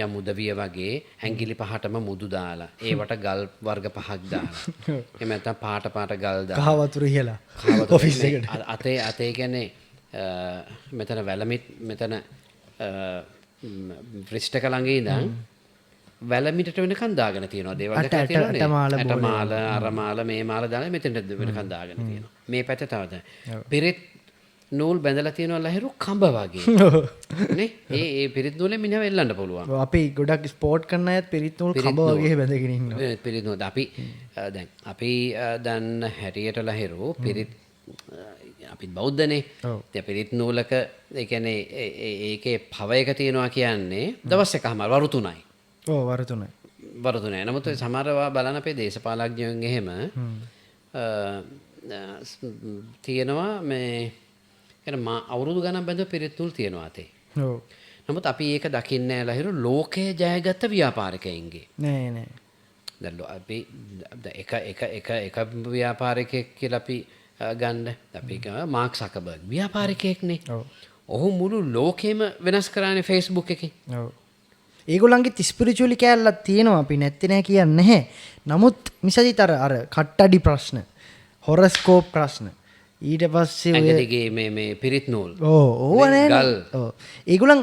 යම් උදවිය වගේ ඇඟිලි පහටම මුදු දාලා ඒවට ගල් වර්ග 5ක් දාලා එහෙම නැත්නම් පාට ගල් දාලා කහ වතුර ඉහලා ඔෆිස් එකට අතේ කියන්නේ මෙතන වැලමිත් මෙතන රිස්ට් එක ළඟ ඉඳන් වැලමිටට වෙනකන් දාගෙන තියෙනවා දේවල් දෙකක් තියෙනවානේ ඇටමාල අරමාල මේ මාල දාලා මෙතෙන්ට වෙනකන් දාගෙන තියෙනවා මේ පැත්තේ තවද පිරිත් නූල් බැඳලා තියෙනවා ලහිරු කඹ වගේ නේ ඒ පිරිත් නූලෙන් මිනිහව එල්ලන්න පුළුවන් අපි ගොඩක් ස්පෝර්ට් කරන අයත් පිරිත් නූල් කඹ වගේ බැඳගෙන ඉන්නවා පිරිත් නූල් අපි දැන් හැටියට ලහිරු පිරිත් අපිත් බෞද්ධනේ පිරිත් නූලක ඒ කියන්නේ ඒකේ පව එක තියෙනවා කියන්නේ දවස් එකමාර වරු 3යි වරු 3යි නමුත් සමහරවා බලන අපේ දේශපාලඥයන් එහෙම තියෙනවා මේ එන අවුරුදු ගණන් බැඳ පිරිත් නූල් තියෙනවා අතේ. ඔව්. නමුත් අපි ඒක දකින්නේ නැහැ ලහිරු ලෝකයේ ජයගත්ත ව්‍යාපාරිකයින්ගේ. නෑ. දැන් අපි එක ව්‍යාපාරිකයෙක් කියලා අපි ගන්න අපි මාර්ක් සකර්බර්ග් ව්‍යාපාරිකයෙක්නේ. ඔව්. ඔහු මුළු ලෝකෙම වෙනස් කරානේ Facebook එකේ. ඔව්. ඒගොල්ලන්ගේ ස්පිරිචුවලි කැලලක් තියෙනවා අපි නැත්තේ නෑ කියන්නේ නැහැ. නමුත් මිසදිත් අර කට්ටඩි ප්‍රශ්න, හොරස්කෝප් ප්‍රශ්න ඊට පස්සේ ඇඟදිගේ මේ පිරිත් නූල් ඕවනේ ඔව් ඒගොල්ලන්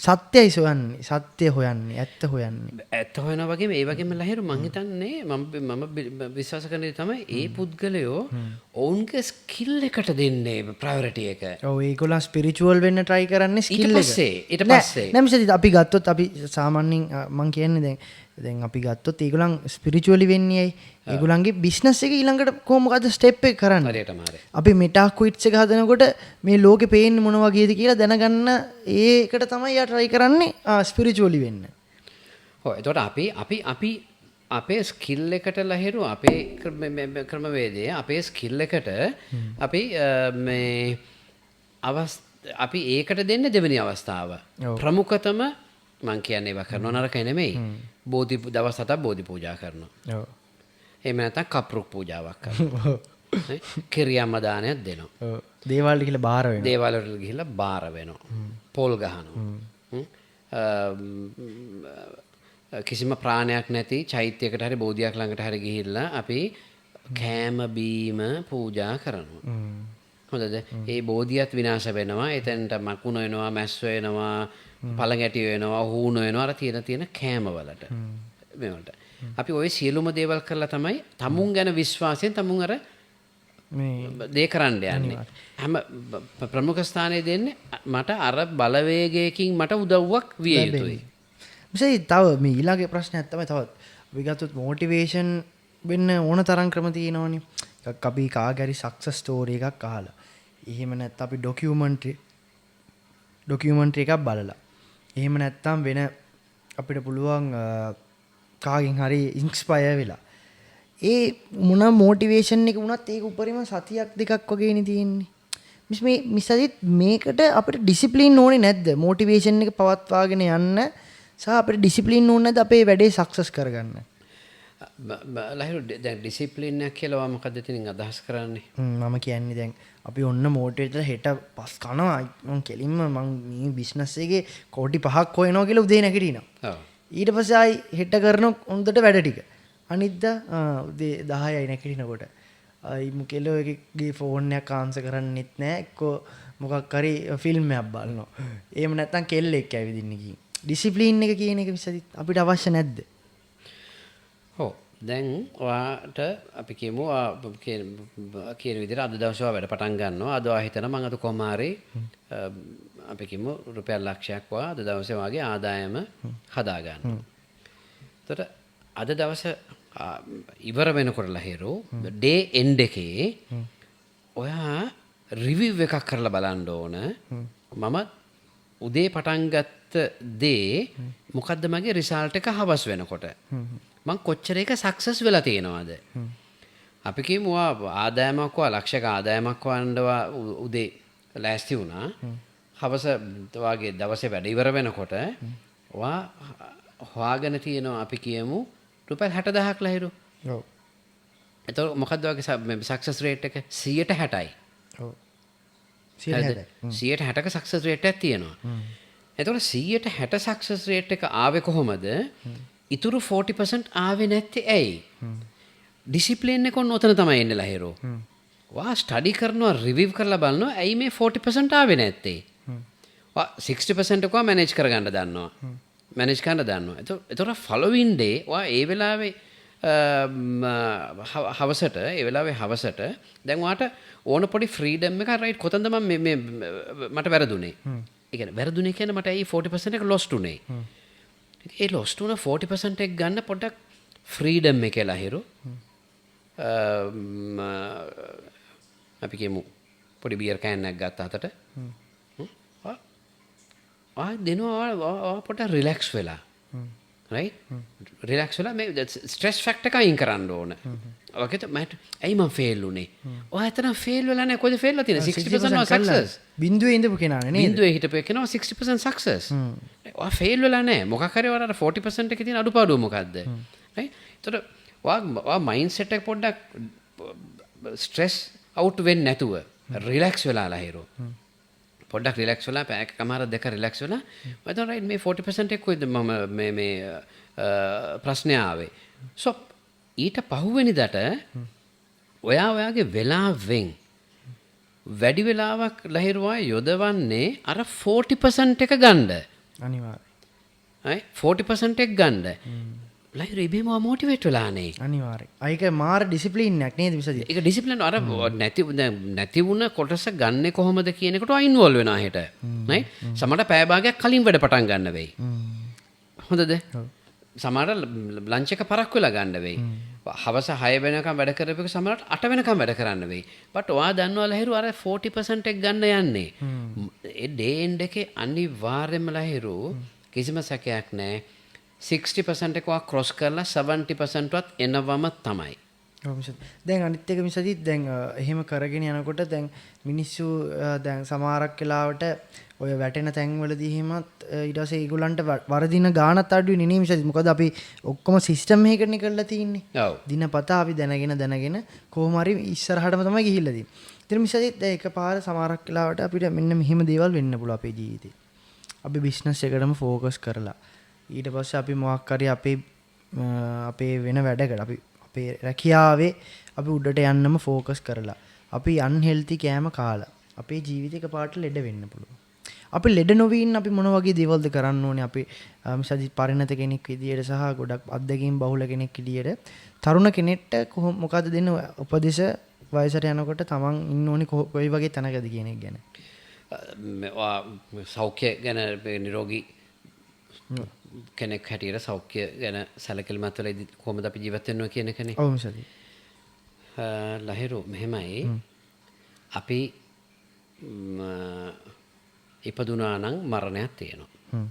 සත්‍යයි සොයන්නේ සත්‍ය හොයන්නේ ඇත්ත හොයනවා වගේම ඒ වගේම ලහිරු මං හිතන්නේ මම විශ්වාස කරන දේ තමයි ඒ පුද්ගලයෝ ඔවුන්ගේ ස්කිල් එකට දෙන්නේ ප්‍රයොරිටි එක. ඔව් ඒගොල්ලන් ස්පිරිචුවල් වෙන්න try කරන්නේ ස්කිල් එක. ඊට පස්සේ නෑ මිසදිත් අපි ගත්තොත් අපි සාමාන්‍යයෙන් මං කියන්නේ දැන් අපි ගත්තොත් ඒගොල්ලන් ස්පිරිචුවලි වෙන්නේ ඇයි? ඒගොල්ලන්ගේ බිස්නස් එක ඊළඟට කොහොමද ස්ටෙප් එක කරන්නේ? හරියටම හරි. අපි මෙටා ක්විට්ස් එක හදනකොට මේ ලෝකෙ පේන්නේ මොන වගේද කියලා දැනගන්න ඒකට තමයි යා try කරන්නේ ස්පිරිචුවලි වෙන්න. ඔව් එතකොට අපි අපේ ස්කිල් එකට ලහිරු අපේ ක්‍රමවේදය අපේ ස්කිල් එකට අපි මේ අපි ඒකට දෙන්න දෙවෙනි අවස්ථාව. ප්‍රමුඛතම මං කියන්නේ ඒවා කරනව නරකයි නෙමෙයි. බෝධි දවස් 7ක් බෝධි පූජා කරනවා. ඔව්. එහෙම නැත්නම් කප්රුක් පූජාවක් කරනවා. කිරියම්ම දානයක් දෙනවා. ඔව්. දේවාල ගිහිල්ලා බාර වෙනවා. දේවාල වලට ගිහිල්ලා බාර වෙනවා. පොල් ගහනවා. කිසිම ප්‍රාණයක් නැති චෛත්‍යයකට හරි බෝධියක් ළඟට හරි ගිහිල්ලා අපි කෑම බීම පූජා කරනවා. හොඳද? ඒ බෝධියත් විනාශ වෙනවා. එතනට මකුණ වෙනවා, මැස් වෙනවා, පළඟැටි වෙනවා, හූන වෙනවා අර තියෙන කෑම වලට. මේවට. අපි ওই සියලුම දේවල් කරලා තමයි තමුන් ගැන විශ්වාසයෙන් තමුන් අර දේ කරන්න යන්නේ. හැම ප්‍රමුඛ ස්ථානයේ දෙන්නේ මට අර බලවේගයකින් මට උදව්වක් විය යුතුයි. මිසයි තව මේ ඊළඟ ප්‍රශ්නයක් තමයි තවත් අපි ගත්තොත් මොටිවේෂන් වෙන්න ඕන තරම් ක්‍රම තියෙනවනේ. එකක් අපි කාගරි සක්සස් ස්ටෝරි එකක් අහලා. එහෙම නැත්නම් අපි ඩොකියුමන්ටරි එකක් බලලා. එහෙම නැත්නම් වෙන අපිට පුළුවන් කාගෙන් හරි ඉන්ස්පයර් වෙලා. ඒ මොන මොටිවේෂන් එක වුණත් ඒක උපරිම සතියක් දෙකක් වගේනේ තියෙන්නේ. මිසදිත් මේකට අපිට ඩිසිප්ලින් ඕනේ නැද්ද? මොටිවේෂන් එක පවත්වාගෙන යන්න සහ අපිට ඩිසිප්ලින් ඕනේ නැද්ද අපේ වැඩේ සක්සස් කරගන්න? ලහිරු දැන් ඩිසිප්ලින් එක කියලා මොකද්ද ඉතින් අදහස් කරන්නේ? මම කියන්නේ දැන් අපි ඔන්න මොටිවේට් හෙට පස් කනවා මං කෙලින්ම මං මේ බිස්නස් එකේ කෝටි 5ක් හොයනවා කියලා උදේ නැගිටිනවා. ඔව්. ඊට පස්සේ ආයි හෙට කරන හොඳට වැඩ ටික. අනිද්දා උදේ 10යි නැගිටිනකොට ආයි මුකෙලෝ එකගේ ෆෝන් එකක් ආන්සර් කරන්නෙත් නැහැ. එක්කෝ මොකක් හරි ෆිල්ම් එකක් බලනවා. එහෙම නැත්නම් කෙල්ලෙක් ඇවිදින්න ගිහින්. ඩිසිප්ලින් එක කියන එක විසදිත් අපිට අවශ්‍ය නැද්ද? ඔව්. දැන් ඔයාට අපි කියමු කියන විදිහට අද දවසේ වැඩ පටන් ගන්නවා. අද ඔයා හිතනවා මම අද කොහොම හරි අපි කියමු රුපියල් ලක්ෂයක් වා අද දවසේ වාගේ ආදායම හදා ගන්න. එතකොට අද දවසේ ඉවර වෙනකොට ලහිරු ඩේ එන්ඩ් එකේ ඔයා රිවිව් එකක් කරලා බලන්න ඕන. මම උදේ පටන් ගත්ත දේ මොකද්ද මගේ රිසල්ට් එක හවස් වෙනකොට. මං කොච්චර එක සක්සස් වෙලා තියෙනවද? අපි කියමු ආදායමක් වා ලක්ෂයක ආදායමක් වන්නවා උදේ ලෑස්ති වුණා. හවස වාගේ දවසේ වැඩ ඉවර වෙනකොට ඔයා හොයාගෙන තියෙනවා අපි කියමු රුපියල් 60000ක් ලහිරු. ඔව්. එතකොට මොකද්ද වගේ සක්සස් රේට් එක 160යි. ඔව්. 160ක සක්සස් රේට් එකක් තියෙනවා. එතකොට 160 සක්සස් රේට් එක ආවේ කොහොමද? ඉතුරු 40% ආවේ නැත්තේ ඇයි? ඩිසිප්ලින් එක ඔන්න ඔතන තමයි එන්නේ ලහිරු. වා ස්ටඩි කරනවා රිවිව් කරලා බලනවා ඇයි මේ 40% ආවේ නැත්තේ? වා 60% එක මැනේජ් කරගන්න දන්නවා. මැනේජ් කරන්න දන්නවා. එතකොට ෆලොවින් ඩේ වා ඒ වෙලාවේ හවසට දැන් වාට ඕන පොඩි ෆ්‍රීඩම් එක රයිට් කොතනද මම මේ මට වැරදුනේ. ඒ කියන්නේ වැරදුනේ කියන්නේ මට ඇයි 40% එක ලොස්ට් උනේ. ඒ ලොස්ට් උන 40% එක ගන්න පොඩ්ඩක් ෆ්‍රීඩම් එක ලහිරු. අපි කියමු පොඩි බියර් කෑන් එකක් ගත්ත අතට. දෙනවා පොඩ්ඩක් රිලැක්ස් වෙලා. right රිලැක්ස් වෙලා මේ ස්ට්‍රෙස් ෆැක්ටර් එක අයින් කරන්න ඕන. ඔකද මට ඇයි මම ෆේල් උනේ? ඔය ඇත්තටම ෆේල් වෙලා නැහැ. කොහෙද ෆේල් වෙලා තියෙන්නේ? 60% සක්සස්. බිඳුවේ ඉඳපු කෙනානේ නේද? බිඳුවේ හිටපු කෙනා 60% සක්සස්. ඔය ෆේල් වෙලා නැහැ. මොකක් හරි වරට 40% එකේ තියෙන අඩුපාඩුව මොකද්ද? right එතකොට ඔයා මයින්ඩ් සෙට් එක පොඩ්ඩක් ස්ට්‍රෙස් අවුට් වෙන්නේ නැතුව රිලැක්ස් වෙලා ලහිරෝ. පොඩ්ඩක් රිලැක්ස් වෙලා පැයකමාර දෙක රිලැක්ස් වෙලා මම හිතනවා රයිට් මේ 40% එක කොයිද මම මේ ප්‍රශ්නය ආවේ. සෝ ඊට පහුවෙනිදට ඔයාගේ වෙලාවෙන් වැඩි වෙලාවක් ලහිරුවා යොදවන්නේ අර 40% එක ගන්න. අනිවාර්යයි. 40% එක ගන්න. ලහිරු ඉබේම මොටිවේට් වෙලානේ. අනිවාර්යයි. ඒක මාර ඩිසිප්ලින් එකක් නේද විසදී. ඒක ඩිසිප්ලින් අර නැති වුණ කොටස ගන්නෙ කොහොමද කියන එකට ඉන්වෝල්ව් වෙනවා හෙට. right? සමහරට පැය භාගයක් කලින් වැඩ පටන් ගන්න වෙයි. හොඳද? සමහරට ලන්ච් එක පරක් වෙලා ගන්න වෙයි. හවස 6 වෙනකම් වැඩ කරපේක සමහරට 8 වෙනකම් වැඩ කරන්න වෙයි. බට් ඔයා දන්නවා ලහිරු අර 40% එක ගන්න යන්නේ. ඒ ඩේ එන්ඩ් එකේ අනිවාර්යයෙන්ම ලහිරු කිසිම සැකයක් නැහැ. 60% එක ක්‍රොස් කරලා 70% වත් එනවම තමයි. දැන් අනිත් එක මිසදිත් දැන් එහෙම කරගෙන යනකොට දැන් මිනිස්සු දැන් සමහරක් වෙලාවට ඔය වැටෙන තැන්වලදී එහෙමත් ඊට පස්සේ ඒගොල්ලන්ට වරදින ගාණත් අඩුයි නේ මිසදිත්. මොකද අපි ඔක්කොම සිස්ටම් එකකටනේ කරලා තියෙන්නේ. ඔව්. දිනපතා අපි දැනගෙන කොහොම හරි ඉස්සරහටම තමයි ගිහිල්ලා තියෙන්නේ. ඉතින් මිසදිත් දැන් එකපාර සමහරක් වෙලාවට අපිට මෙන්න මෙහෙම දේවල් වෙන්න පුළුවන් අපේ ජීවිතේ. අපි බිස්නස් එකටම ෆෝකස් කරලා ඊට පස්සේ අපි මොකක් හරි අපේ වෙන වැඩකට අපේ රැකියාවේ අපි උඩට යන්නම ෆෝකස් කරලා අපි අන්හෙල්ති කෑම කාලා අපේ ජීවිතේ එකපාරට ලෙඩ වෙන්න පුළුවන්. අපි ලෙඩ නොවී ඉන්න අපි මොන වගේ දේවල්ද කරන්න ඕනේ? අපි මිසදිත් පරිණත කෙනෙක් විදියට සහ ගොඩක් අත්දැකීම් බහුල කෙනෙක් විදියට තරුණ කෙනෙක්ට මොකද්ද දෙන්න උපදේශ වයසට යනකොට තමන් ඉන්න ඕනි කොයි වගේ තැනකද කියන එක ගැන. සෞඛ්‍ය ගැන නිරෝගී කෙනෙක් හැටියට සෞඛ්‍ය ගැන සැලකිලිමත් වෙලා කොහොමද අපි ජීවත් වෙන්නේ කියන එකනේ. ඔව් මිසදී. ලහිරු මෙහෙමයි අපි ඉපදුනා නම් මරණයක් තියෙනවා.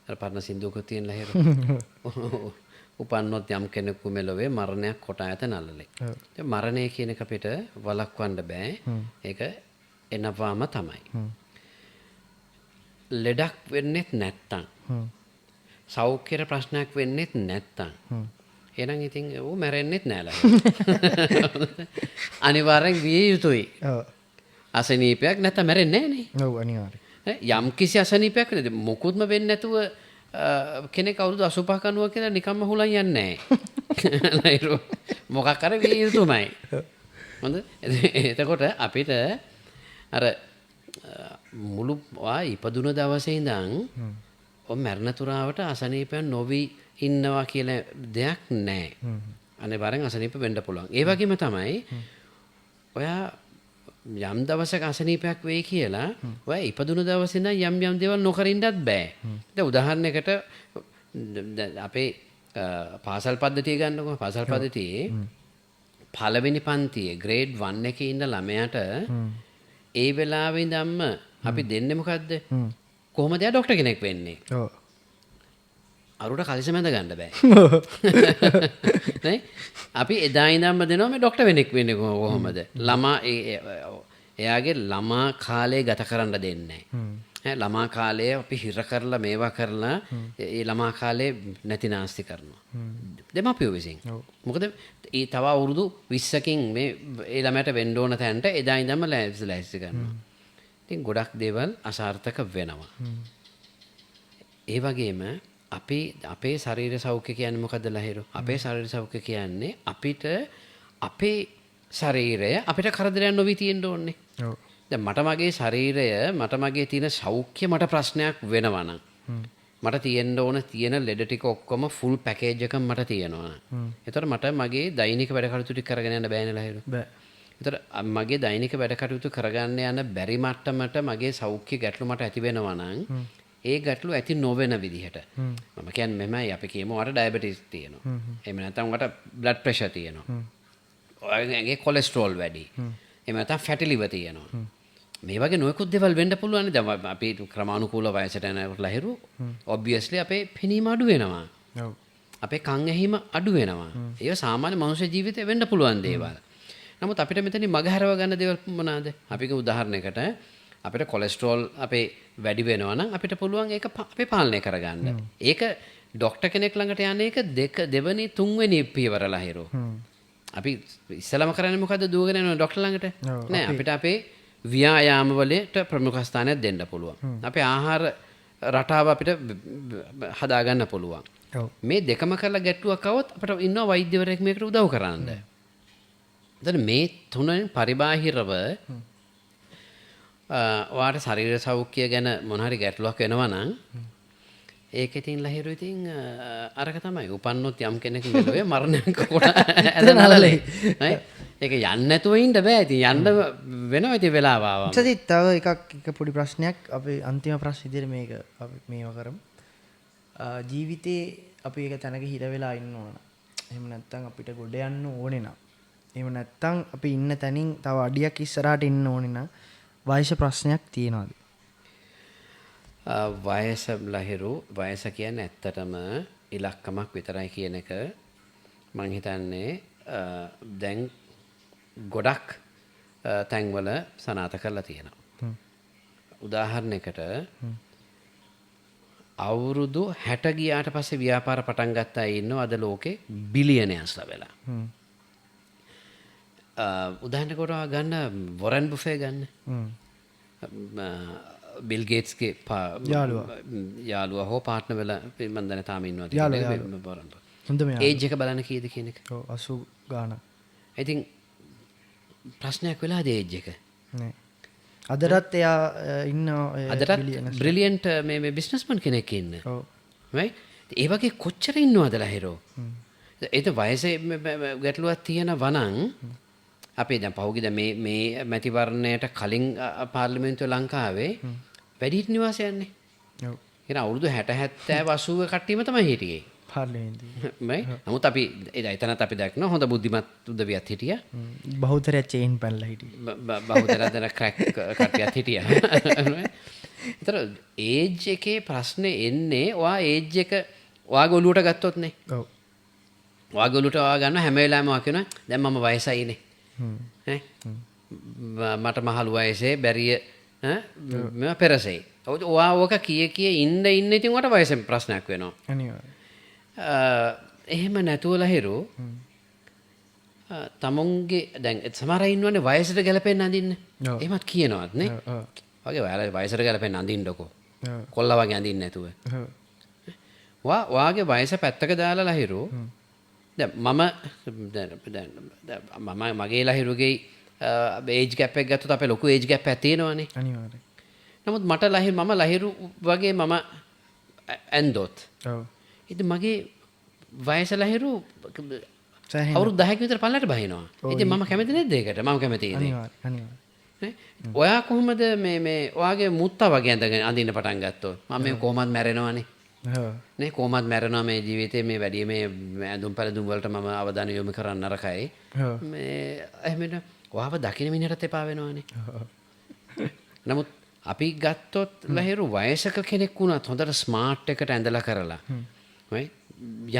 අර පරණ සින්දුවක තියෙන ලහිරු. උපන්නොත් යම් කෙනෙකු මෙලොවේ මරණයක් කොට ඇත නළලේ. මරණය කියන එක අපිට වළක්වන්න බෑ. ඒක එනවාම තමයි. ලෙඩක් වෙන්නෙත් නැත්තම් සෞඛ්‍ය ප්‍රශ්නයක් වෙන්නෙත් නැත්තම් එහෙනම් ඉතින් ඌ මැරෙන්නෙත් නෑලා. අනිවාර්යෙන් විය යුතුයි. ඔව්. අසනීපයක් නැත්නම් මැරෙන්නේ නෑනේ. ඔව් අනිවාර්යෙන්. යම් කිසි අසනීපයක් නේද මොකුත්ම වෙන්නේ නැතුව කෙනෙක් අවුරුදු 85 90 කියලා නිකම්ම හුලන් යන්නේ නෑ. මොකක් කර විය යුතුමයි. හොඳ. එතකොට අපිට අර මුළු ඉපදුන දවසේ ඉඳන් ඔය මරණ තුරාවට අසනීපයන් නොවි ඉන්නවා කියලා දෙයක් නැහැ. අනිවාර්යෙන් අසනීප වෙන්න පුළුවන්. ඒ වගේම තමයි ඔයා යම් දවසක අසනීපයක් වෙයි කියලා ඔයා ඉපදුන දවසේ ඉඳන් යම් දේවල් නොකර ඉන්නත් බෑ. දැන් උදාහරණයකට අපේ පාසල් පද්ධතිය ගන්නකො. පාසල් පද්ධතියේ පළවෙනි පන්තියේ grade 1 එකේ ඉන්න ළමයාට ඒ වෙලාවේ ඉඳන්ම අපි දෙන්නේ මොකද්ද? කොහොමද එයා ડોක්ටර් කෙනෙක් වෙන්නේ? ඔව්. අරුට කලිසම ඇඳ ගන්න බෑ. නේ? අපි එදා ඉඳන්ම දෙනවා මේ ડોක්ටර් වෙනෙක් වෙන්නේ කොහොමද? ළමා එයාගේ ළමා කාලේ ගත කරන්න දෙන්නේ නැහැ. ළමා කාලේ අපි හිර කරලා මේවා කරලා ඒ ළමා කාලේ නැති නාස්ති කරනවා. දෙමාපියෝ විසින්. මොකද ඒ තව අවුරුදු 20කින් මේ ඒ ළමයට වෙන්න ඕන තැනට එදා ඉඳන්ම ලෑස්ති කරනවා. ඉතින් ගොඩක් දේවල් අසාර්ථක වෙනවා. ඒ වගේම අපේ ශරීර සෞඛ්‍ය කියන්නේ මොකද්ද ලහිරු? අපේ ශරීර සෞඛ්‍ය කියන්නේ අපිට අපේ ශරීරය අපිට කරදරයක් නොවි තියෙන්න ඕනේ. ඔව්. දැන් මට මගේ ශරීරය මට මගේ තියෙන සෞඛ්‍ය මට ප්‍රශ්නයක් වෙනවා නම් මට තියෙන ලෙඩ ටික ඔක්කොම ෆුල් පැකේජ් එකක් මට තියෙනවා නම් එතකොට මට මගේ දෛනික වැඩ කටයුතු ටික කරගෙන යන්න බෑනේ ලහිරු. බෑ. එතකොට මගේ දෛනික වැඩ කටයුතු කරගන්න යන බැරි මට්ටමට මගේ සෞඛ්‍ය ගැටලු මට ඇති වෙනවා නම් ඒ ගැටලු ඇති නොවන විදිහට මම කියන්නේ මෙහෙමයි අපි කියමු ඔයාලට ඩයබටිස් තියෙනවා. එහෙම නැත්නම් ඔයාලට බ්ලඩ් ප්‍රෙෂර් තියෙනවා. ඔයාලගේ කොලෙස්ටරෝල් වැඩි. එහෙම නැත්නම් ෆැටි ලිවර් තියෙනවා. මේ වගේ නොයෙකුත් දේවල් වෙන්න පුළුවන්. දැන් අපි ක්‍රමානුකූල වයසට යනකොට ලහිරු ඔබ්වියස්ලි අපේ පෙනීම අඩු වෙනවා. ඔව්. අපේ කන් ඇහිම අඩු වෙනවා. ඒක සාමාන්‍ය මනුෂ්‍ය ජීවිතේ වෙන්න පුළුවන් දේවල්. නමුත් අපිට මෙතනින් මගහැරව ගන්න දේවල් මොනවාද? අපි උදාහරණයකට අපිට කොලෙස්ටරෝල් අපේ වැඩි වෙනවා නම් අපිට පුළුවන් ඒක අපි පාලනය කරගන්න. ඒක ડોක්ටර් කෙනෙක් ළඟට යන එක දෙවෙනි තුන්වෙනි පියවර ලහිරු. අපි ඉස්සලම කරන්නේ මොකද්ද? දුවගෙන යනවා ડોක්ටර් ළඟට. නෑ අපිට අපේ ව්‍යායාම වලට ප්‍රමුඛ ස්ථානයක් දෙන්න පුළුවන්. අපේ ආහාර රටාව අපිට හදා ගන්න පුළුවන්. මේ දෙකම කරලා ගැට්ටුවක් આવොත් අපිට ඉන්නවා වෛද්‍යවරයෙක් මේකට උදව් කරන්න. එතන මේ තුනෙන් පරිබාහිරව ඔයාට ශරීර සෞඛ්‍ය ගැන මොන හරි ගැටලුවක් වෙනවා නම් ඒක ඉතින් ලහිරු ඉතින් අරක තමයි උපන්නොත් යම් කෙනෙක් මෙලොවේ මරණයක් කොට ඇදනලලේ නේ ඒක යන්න නැතුව ඉන්න බෑ ඉතින් යන්න වෙනවා ඉතින් වෙලාව ආවම ඉතින් තව එක පොඩි ප්‍රශ්නයක් අපි අන්තිම ප්‍රශ්න විදිහට මේක අපි මේව කරමු ජීවිතේ අපි එක තැනක හිර වෙලා ඉන්න ඕන එහෙම නැත්නම් අපිට ගොඩ යන්න ඕනේ නම් එහෙම නැත්නම් අපි ඉන්න තැනින් තව අඩියක් ඉස්සරහට ඉන්න ඕනේ නම් වයස ප්‍රශ්නයක් තියෙනවද? වයස ලහිරු වයස කියන්නේ ඇත්තටම ඉලක්කමක් විතරයි කියන එක මම හිතන්නේ දැන් ගොඩක් තැන්වල සනාථ කරලා තියෙනවා. උදාහරණයකට අවුරුදු 60 ගියාට පස්සේ ව්‍යාපාර පටන් ගත්ත අය ඉන්නවා අද ලෝකේ බිලියනර්ස්ලා වෙලා. උදාහරණයකට ගන්න වොරන් බුෆේ ගන්න. බිල් ගේට්ස්ගේ යාළුවා හෝ පාර්ට්නර් වෙලා මම දැන තාම ඉන්නවාද කියලා ඒජ් එක බලන්න කීයද කියන එක. ඔව් 80 ගාන. ඉතින් ප්‍රශ්නයක් වෙලාද ඒජ් එක? නෑ. අදටත් එයා ඉන්න අදටත් බ්‍රිලියන්ට් මේ බිස්නස්මන් කෙනෙක් ඉන්න. ඔව්. right? ඒ වගේ කොච්චර ඉන්නවද ලහිරෝ? ඒක වයසේ ගැටලුවක් තියෙනවා නම් අපේ දැන් පහුගියද මේ මැතිවරණයට කලින් පාර්ලිමේන්තුව ලංකාවේ වැඩිහිටි නිවාසයන්නේ. ඔව්. එන අවුරුදු 60 70 80 කට්ටියම තමයි හිටියේ. පාර්ලිමේන්තුවේ. නමුත් අපි එතනත් අපි දැක්න හොඳ බුද්ධිමත් උදවියත් හිටිය. බහුතරයක් චේන් පැනලා හිටියේ. බහුතර දෙන ක්‍රැක් කට්ටියත් හිටිය. ඒතර ඒජ් එකේ ප්‍රශ්නේ එන්නේ ඔයා ඒජ් එක ඔයාගේ ඔලුවට ගත්තොත් නේ. ඔව්. ඔයාගේ ඔලුවට ඔයා ගන්න හැම වෙලාවෙම ඔයා කියනවා දැන් මම වයසයිනේ. ඈ මට මහලු වයසේ බැරිය මම පෙරසෙයි. ඔයා ඕක කිය ඉන්න ඉතින් ඔයාට වයසෙන් ප්‍රශ්නයක් වෙනවා. අනිවාර්යයෙන්. එහෙම නැතුව ලහිරු තමුන්ගේ දැන් සමහර අය ඉන්නවනේ වයසට ගැලපෙන්න අඳින්න. එහෙමත් කියනවත් නේ. වගේ ඔයාලා වයසට ගැලපෙන්න අඳින්නකො. කොල්ලා වගේ අඳින්න නැතුව. ඔයාගේ වයස පැත්තක දාලා ලහිරු දැන් මම මගේ ලහිරුගේ ඒජ් ගැප් එක ගත්තොත් අපේ ලොකු ඒජ් ගැප් එකක් තියෙනවනේ. අනිවාර්යයෙන්. නමුත් මට මම ලහිරු වගේ මම ඇන්දොත්. ඔව්. ඉතින් මගේ වයස ලහිරු සෑහෙන අවුරුදු 10ක විතර පල්ලට බහිනවා. ඉතින් මම කැමති නැද්ද ඒකට? මම කැමති ඉතින්. අනිවාර්යයෙන්. ඔයා කොහොමද මේ ඔයාගේ මුත්තා වගේ ඇඳගෙන අඳින්න පටන් ගත්තොත්? මම මේ කොහොමද මැරෙනවනේ. ඔව්. නේ කොහොමද මැරෙනවා මේ ජීවිතේ මේ වැඩි මේ ඇඳුම් පැළඳුම් වලට මම අවධානය යොමු කරන්න නරකයි. ඔව්. මේ එහෙමද ඔයාව දකින්න මිනිහටත් එපා වෙනවනේ. නමුත් අපි ගත්තොත් ලහිරු වයසක කෙනෙක් වුණත් හොඳට ස්මාර්ට් එකට ඇඳලා කරලා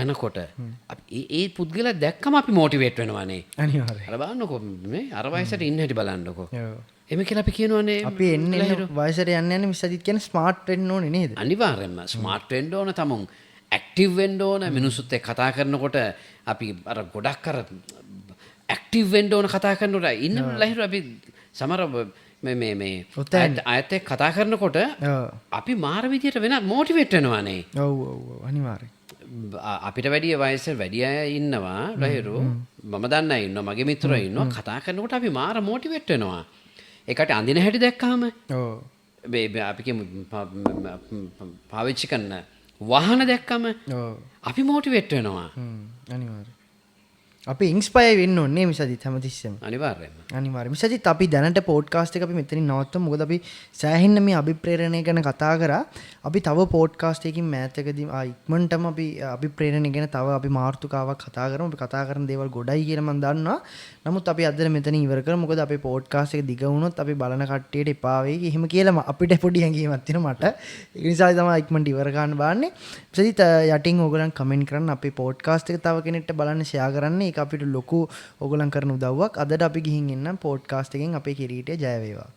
යනකොට ඒ පුද්ගලයා දැක්කම අපි මොටිවේට් වෙනවානේ. අනිවාර්යයෙන්. අර බලන්නකෝ මේ අර වයසට ඉන්න හැටි බලන්නකෝ. ඔව්. එමෙ කියලා අපි කියනවානේ අපි එන්නේ වයසට යන්න මිසදිත් කියන්නේ ස්මාර්ට් වෙන්න ඕනේ නේද? අනිවාර්යෙන්ම ස්මාර්ට් වෙන්න ඕන තමුන් ඇක්ටිව් වෙන්න ඕන මිනිස්සුත් එක්ක කතා කරනකොට අපි අර ගොඩක් අර ඇක්ටිව් වෙන්න ඕන කතා කරනකොට ඉන්න ලහිරු අපි සමහර මේ අයත් එක්ක කතා කරනකොට අපි මාර විදියට වෙන මොටිවේට් වෙනවානේ. ඔව් ඔව් අනිවාර්යයෙන්. අපිට වැඩිය වයස වැඩි අය ඉන්නවා ලහිරු මම දන්න අය ඉන්නවා මගේ මිත්‍රයෝ ඉන්නවා කතා කරනකොට අපි මාර මොටිවේට් වෙනවා. ඒකට අඳින හැටි දැක්කම ඔව් අපි කියමු පාවිච්චි කරන වාහන දැක්කම ඔව් අපි මොටිවේට් වෙනවා. අනිවාර්යයෙන්. අපි ඉන්ස්පයර් වෙන්න ඕනේ මිසදිත් හැමතිස්සෙම. අනිවාර්යයෙන්ම. අනිවාර්යයෙන්. මිසදිත් අපි දැනට පොඩ්කාස්ට් එක අපි මෙතනින් නවත්තමු. මොකද අපි සෑහෙන්න මේ අභිප්‍රේරණය ගැන කතා කරා. අපි තව පොඩ්කාස්ට් එකකින් මෑතකදී ඉක්මනටම අපි අභිප්‍රේරණය ගැන තව අපි මාතෘකාවක් කතා කරමු. අපි කතා කරන දේවල් ගොඩයි කියලා මම දන්නවා. නමුත් අපි අද මෙතනින් ඉවර කරමු. මොකද අපේ පොඩ්කාස්ට් එක දිග වුණොත් අපි බලන කට්ටියට එපා වෙයි. එහෙම කියලා අපිට පොඩි හැඟීමක් තියෙනවා මට. ඒ නිසා තමයි ඉක්මනට ඉවර ගන්න බාන්නේ. මිසදිත් යටින් ඕගොල්ලන් කමෙන්ට් කරන්න අපේ පොඩ්කාස්ට් එක තව කෙනෙක්ට බලන්න ෂෙයා කරන්න. ඒක අපිට ලොකු ඕගොල්ලන් කරන උදව්වක්. අදට අපි ගිහින් එන්න පොඩ්කාස්ට් එකෙන් අපේ කිරීටය ජය වේවා.